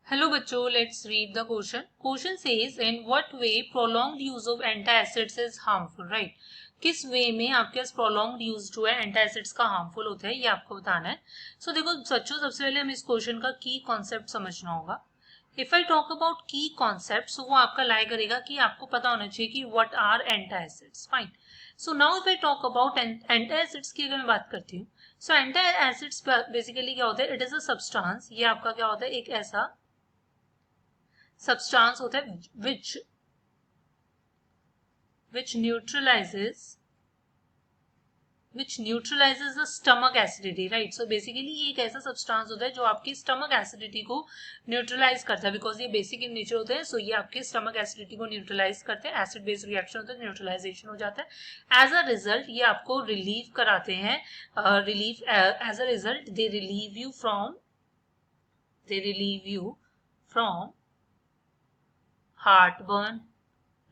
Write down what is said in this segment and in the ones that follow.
Hello बच्चों, let's read the question. Question says, in what way prolonged use of antacids is harmful, right? किस वे में आपके पास prolonged use जो है antacids का harmful होता है ये आपको बताना है. So देखो बच्चों, सबसे पहले हमें इस क्वेश्चन का की कॉन्सेप्ट समझना होगा. If I talk about key concepts, वो आपका लाई करेगा कि आपको पता होना चाहिए कि what are antacids. Fine. So now if I talk about antacids की अगर मैं बात करती हूँ, so antacids basically क्या होता है? It is a substance. ये आपका क्या होता है? एक ऐसा substance होता है which neutralizes the stomach acidity, right? So basically ये एक ऐसा substance होता है जो आपकी stomach acidity को neutralize करता है, because ये basic in nature होते हैं. So ये आपके stomach acidity को neutralize करते हैं, acid base reaction होता है, neutralization हो जाता है. As a result ये आपको relieve कराते हैं, as a result they relieve you from heartburn,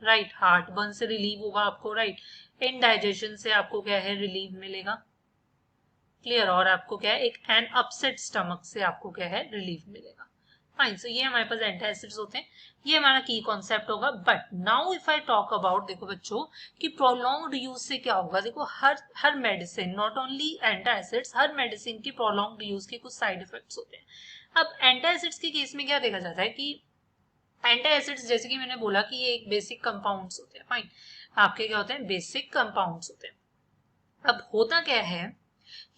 right. Heartburn से रिलीव होगा आपको, राइट. इनडाइजेशन से आपको क्या है, रिलीव मिलेगा. क्लियर. और आपको क्या है, एक एन अपसेट स्टमक से आपको क्या है, रिलीफ मिलेगा. फाइन. सो ये हमारे पास एंटासिड्स होते हैं. ये हमारा की कॉन्सेप्ट होगा. But now if I talk about, देखो बच्चों कि प्रोलॉन्ग्ड यूज से क्या होगा. देखो हर मेडिसिन, नॉट ओनली एंटासिड्स, हर मेडिसिन की प्रोलॉन्ग्ड यूज के कुछ साइड इफेक्ट्स होते हैं. अब एंटासिड्स के केस में क्या देखा जाता है कि एंटासिड्स, जैसे कि मैंने बोला कि ये एक बेसिक कंपाउंड्स होते हैं. फाइन. आपके क्या होते हैं, बेसिक कंपाउंड्स होते हैं. अब होता क्या है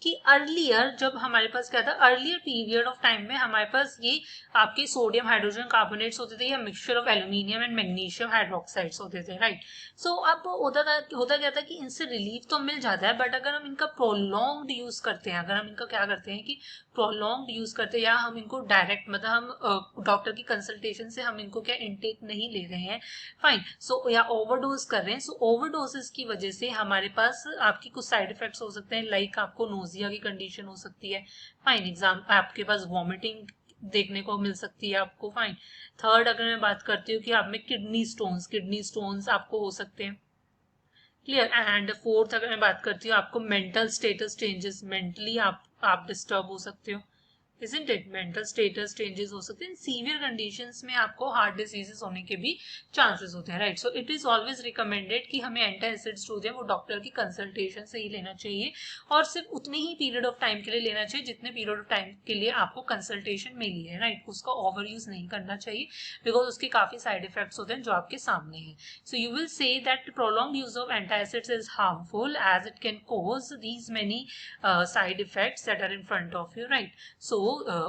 कि अर्लियर जब हमारे पास क्या था, अर्लियर पीरियड ऑफ टाइम में हमारे पास ये आपके सोडियम हाइड्रोजन कार्बोनेट्स होते थे या mixture of aluminium and magnesium hydroxides होते थे, राइट. सो अब होता क्या था कि इनसे रिलीफ तो मिल जाता है, बट अगर हम इनका प्रोलॉन्ग्ड यूज करते हैं, अगर हम इनका क्या करते हैं कि प्रोलॉन्ग्ड यूज करते हैं, या हम इनको डायरेक्ट मतलब हम डॉक्टर की कंसल्टेशन से हम इनको क्या इनटेक नहीं ले रहे हैं, फाइन. सो या ओवरडोज कर रहे हैं. सो ओवरडोजेस की वजह से हमारे पास आपकी कुछ साइड इफेक्ट्स हो सकते हैं, लाइक आपको नोजिया की कंडीशन हो सकती है. फाइन. आपके पास वॉमिटिंग देखने को मिल सकती है आपको. फाइन. थर्ड अगर मैं बात करती हूँ कि आप में किडनी स्टोन्स आपको हो सकते हैं. क्लियर. एंड फोर्थ अगर मैं बात करती हूँ, आपको मेंटल स्टेटस चेंजेस, मेंटली आप डिस्टर्ब हो सकते हो. Isn't it? Mental status changes हो सकते हैं. सीवियर कंडीशंस में आपको हार्ट डिजीजेस होने के भी चांसेस होते हैं, right. So it is always recommended कि हमें एंटासिड्स जो है वो डॉक्टर की कंसल्टेशन से ही लेना चाहिए, और सिर्फ उतने ही पीरियड ऑफ टाइम के लिए लेना चाहिए जितने पीरियड ऑफ टाइम के लिए आपको कंसल्टेशन मिली है, राइट. उसका ओवर यूज नहीं करना चाहिए, बिकॉज उसके काफी साइड इफेक्ट्स होते हैं जो आपके सामने हैं. So you will say that prolonged use of antacids is harmful as it can cause these many side effects that are in front of you, right. So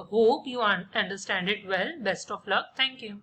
hope you understand it well. Best of luck. Thank you.